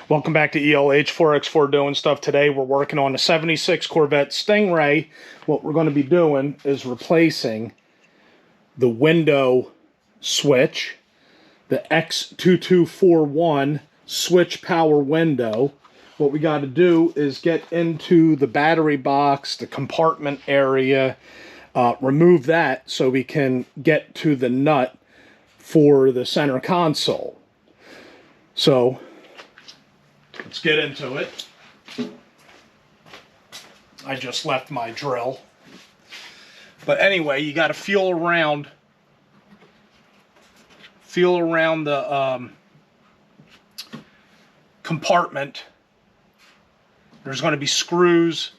Welcome back to ELH 4x4 doing stuff. Today we're working on the 76 Corvette Stingray. What we're going to be doing is replacing the window switch, the X2241 switch power window. What we got to do is get into the battery box, the compartment area, remove that so we can get to the nut for the center console. So let's get into it. I just left my drill. But anyway, you got to feel around the compartment. There's going to be screws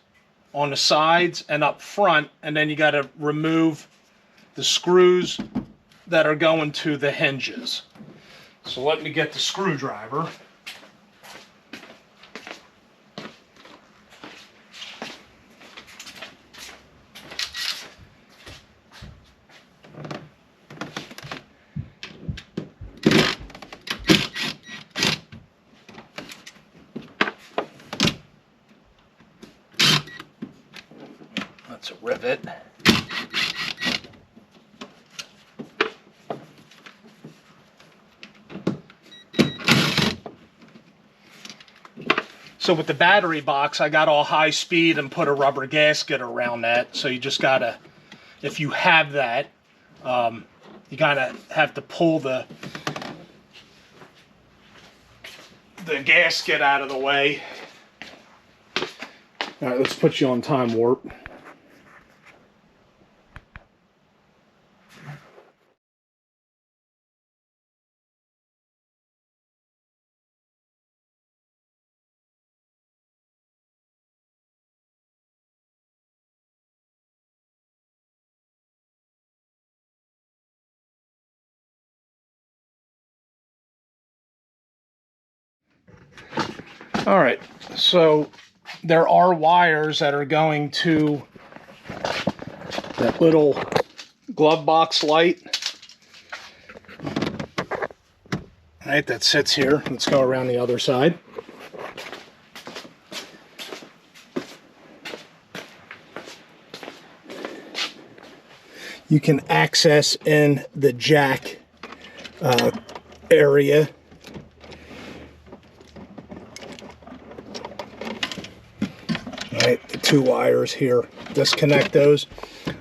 on the sides and up front, and then you got to remove the screws that are going to the hinges. So let me get the screwdriver. That's a rivet. So with the battery box, I got all high speed and put a rubber gasket around that. So you just gotta, if you have that, you gotta have to pull the gasket out of the way. All right, let's put you on time warp. All right, so there are wires that are going to that little glove box light. All right, that sits here. Let's go around the other side. You can access in the jack area. Right, the two wires here, disconnect those.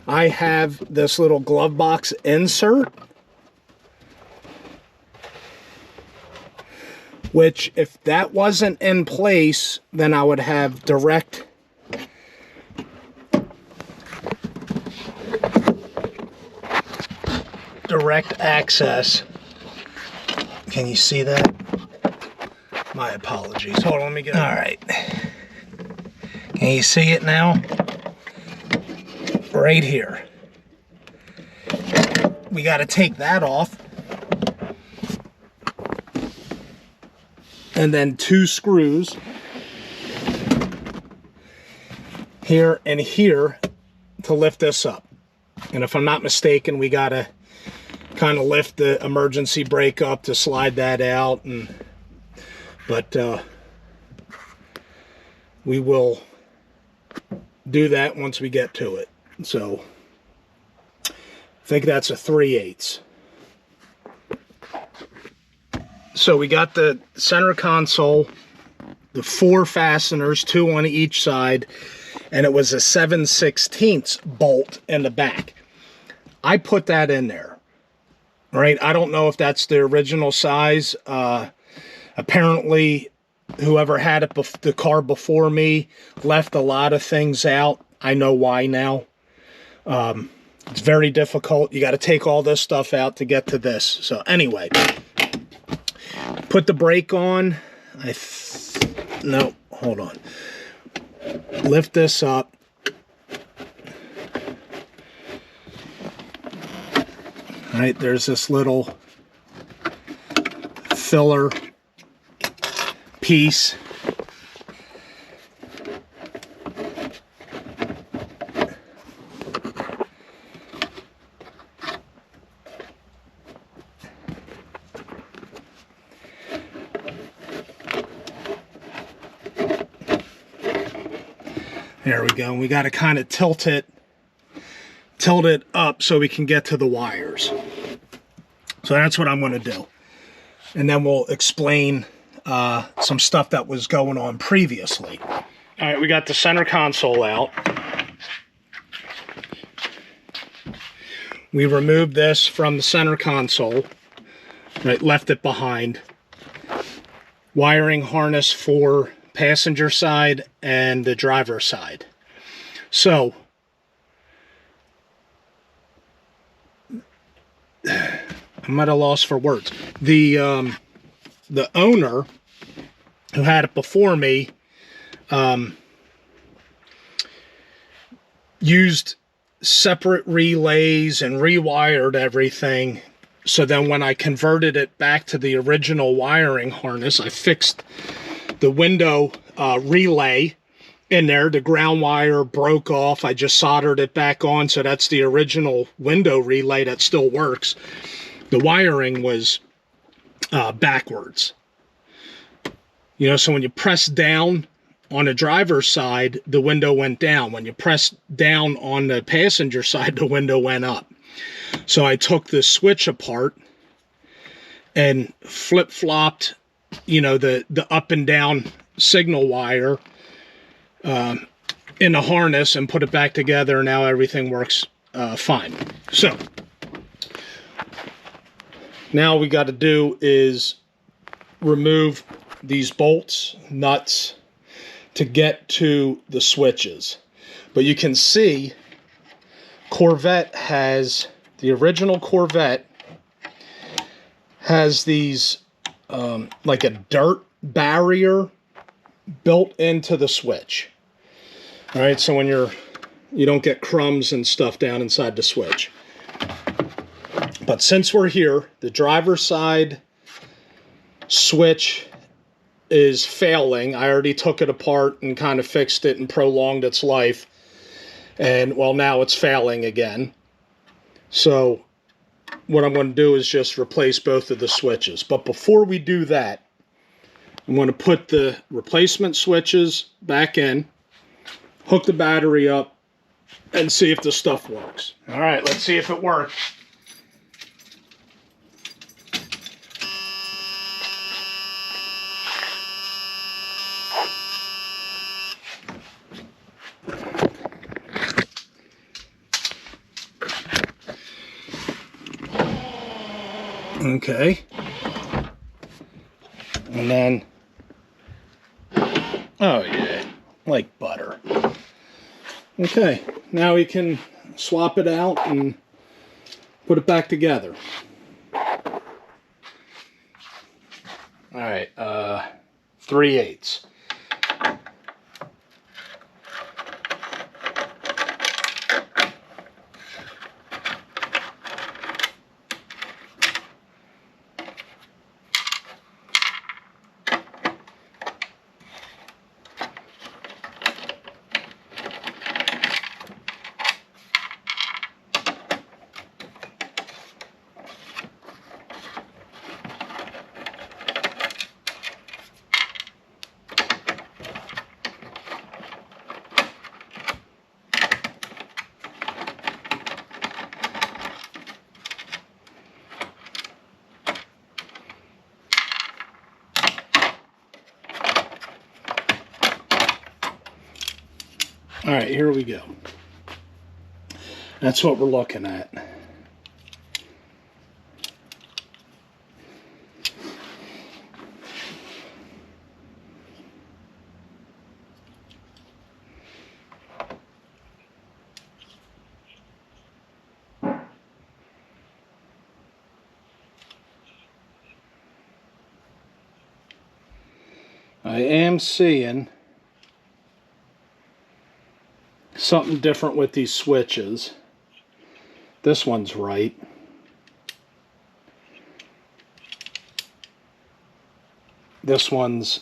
I have this little glove box insert, which if that wasn't in place, then I would have direct access. Can you see that? My apologies. Hold on, let me get it. All right. Can you see it now? Right here. We got to take that off. And then two screws here and here to lift this up. And if I'm not mistaken, we got to kind of lift the emergency brake up to slide that out. But we will do that once we get to it. So I think that's a 3/8. So we got the center console, the 4 fasteners, 2 on each side, and it was a 7/16 bolt in the back. I put that in there. All right, I don't know if that's the original size. Apparently whoever had it, the car before me, left a lot of things out. I know why now. It's very difficult. You got to take all this stuff out to get to this. So anyway, put the brake on. No, hold on. Lift this up. All right, there's this little filler piece. There we go. We got to kind of tilt it up so we can get to the wires. So that's what I'm going to do. And then we'll explain some stuff that was going on previously. All right, we got the center console out. We removed this from the center console, right, left it behind. Wiring harness for passenger side and the driver side. So, I'm at a loss for words. The owner who had it before me used separate relays and rewired everything. So then when I converted it back to the original wiring harness, I fixed the window relay in there. The ground wire broke off. I just soldered it back on. So that's the original window relay that still works. The wiring was backwards. You know, so when you press down on the driver's side, the window went down. When you press down on the passenger side, the window went up. So I took the switch apart and flip-flopped, you know, the up and down signal wire in the harness and put it back together. Now everything works fine. So now all we got to do is remove these bolts, nuts, to get to the switches. But you can see Corvette has, the original Corvette has these like a dirt barrier built into the switch. All right, so when you don't get crumbs and stuff down inside the switch. But since we're here, the driver's side switch is failing. I already took it apart and kind of fixed it and prolonged its life. And, well, now it's failing again. So what I'm going to do is just replace both of the switches. But before we do that, I'm going to put the replacement switches back in, hook the battery up, and see if the stuff works. All right, let's see if it works. Okay, and then, oh yeah, like butter. Okay, now we can swap it out and put it back together. All right, 3/8. All right, here we go. That's what we're looking at. I am seeing something different with these switches. This one's right. This one's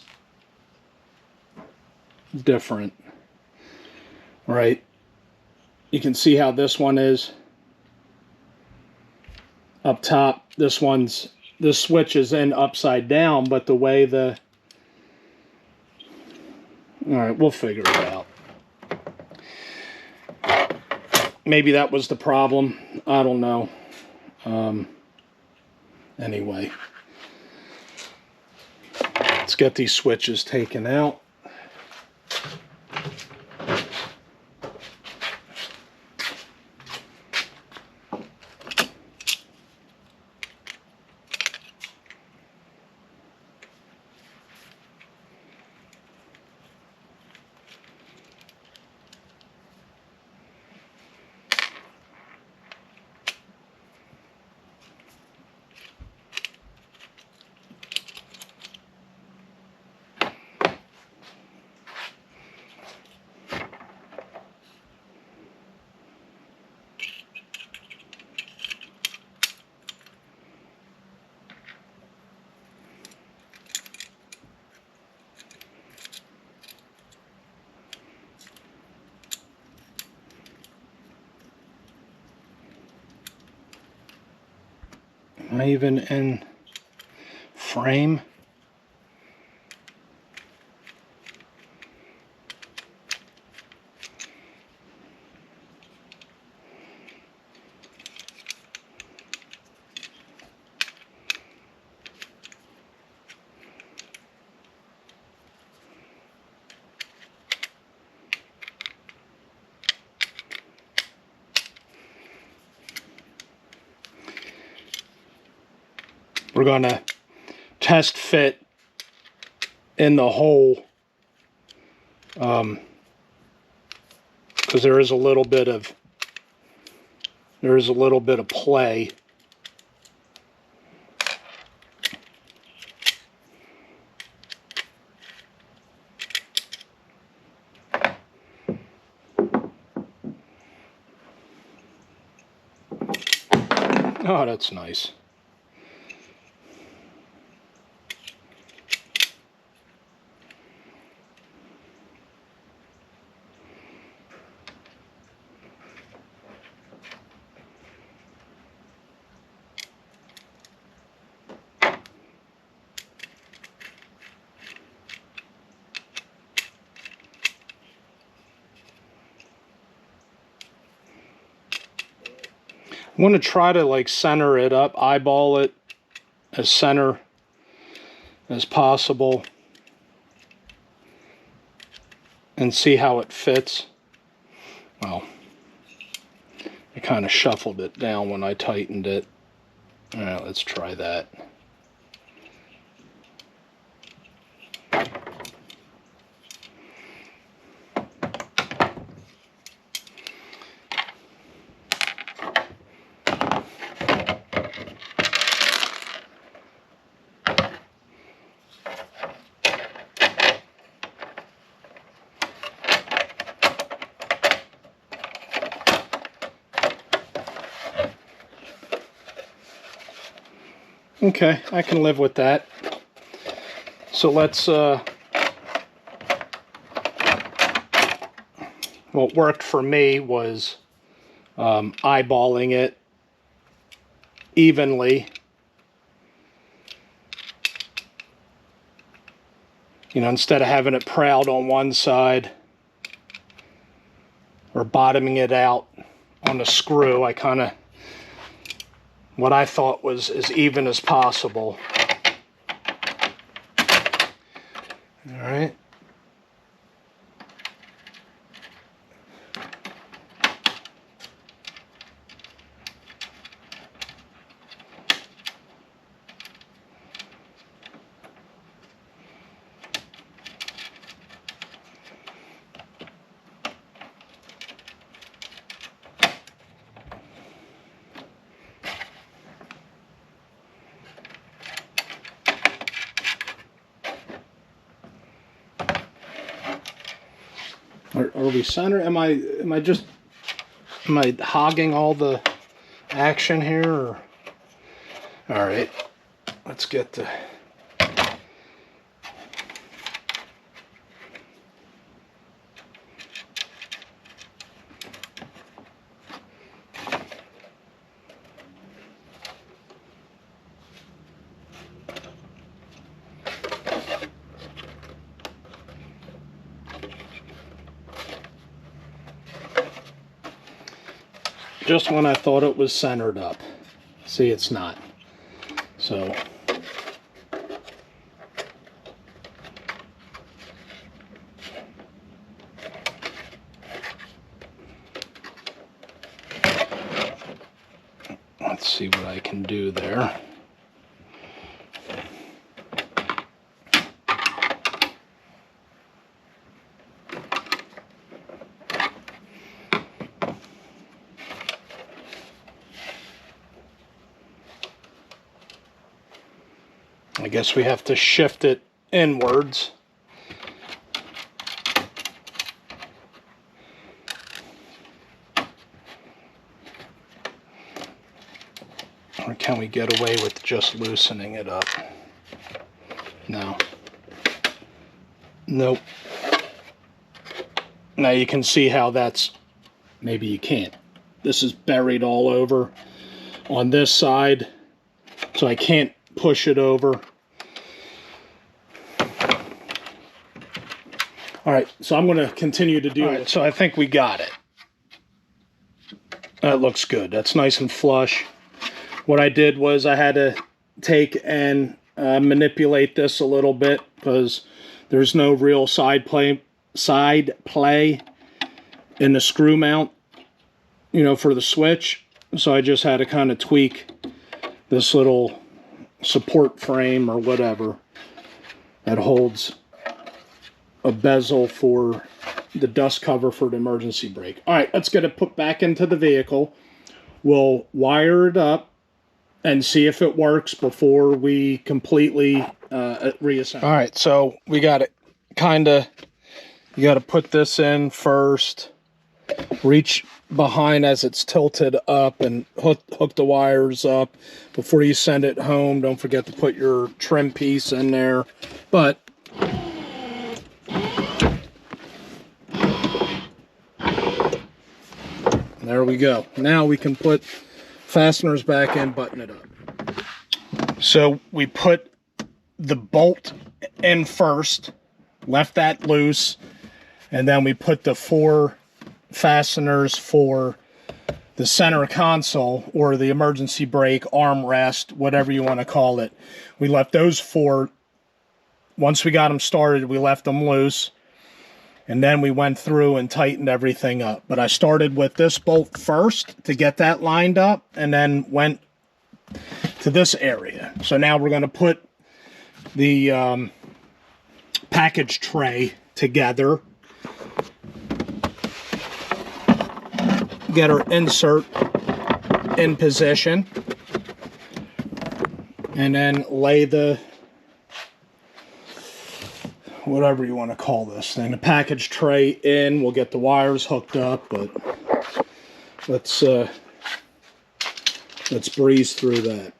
different. Right? You can see how this one is up top. This switch is in upside down, but the way all right, we'll figure it out. maybe that was the problem. I don't know. Anyway, let's get these switches taken out. Am I even in frame? We're going to test fit in the hole because there is a little bit of play. Oh, that's nice. I want to try to like center it up, eyeball it as center as possible and see how it fits. Well, I kind of shuffled it down when I tightened it. All right, let's try that. Okay, I can live with that. So let's, what worked for me was eyeballing it evenly. You know, instead of having it proud on one side or bottoming it out on the screw, I kind of, what I thought was as even as possible. All right. Are we center? Am I hogging all the action here? Or? All right, let's get the. just when I thought it was centered up. See, it's not. So let's see what I can do there. I guess we have to shift it inwards. Or can we get away with just loosening it up? No. Nope. Now you can see how that's, maybe you can't. This is buried all over on this side, so I can't push it over. All right, so I'm going to continue to do it. So I think we got it. That looks good. That's nice and flush. What I did was I had to take and manipulate this a little bit because there's no real side play in the screw mount, you know, for the switch. So I just had to kind of tweak this little support frame or whatever that holds a bezel for the dust cover for the emergency brake. All right, let's get it put back into the vehicle. We'll wire it up and see if it works before we completely reassemble. All right, so we got it kind of, you got to put this in first, reach behind as it's tilted up and hook the wires up before you send it home. Don't forget to put your trim piece in there. But there we go. Now we can put fasteners back in, button it up. So we put the bolt in first, left that loose, and then we put the 4 fasteners for the center console or the emergency brake armrest, whatever you want to call it. We left those 4. Once we got them started, we left them loose. And then we went through and tightened everything up. But I started with this bolt first to get that lined up, and then went to this area. So now we're going to put the package tray together. Get our insert in position. And then lay the, whatever you want to call this thing, the package tray in. We'll get the wires hooked up, but let's breeze through that.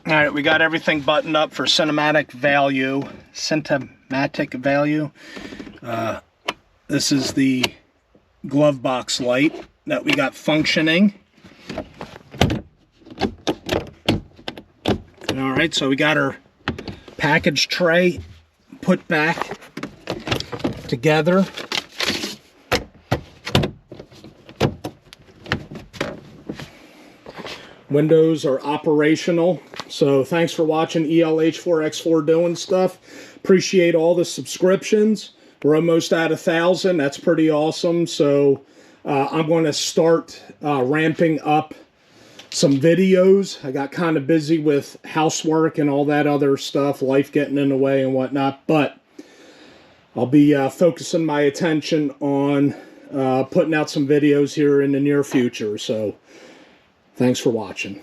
All right, we got everything buttoned up for cinematic value. This is the glove box light that we got functioning. All right, so we got our package tray put back together. Windows are operational. So thanks for watching ELH4X4 doing stuff. Appreciate all the subscriptions. We're almost at 1,000. That's pretty awesome. So I'm going to start ramping up some videos. I got kind of busy with housework and all that other stuff, life getting in the way and whatnot. But I'll be focusing my attention on putting out some videos here in the near future. So thanks for watching.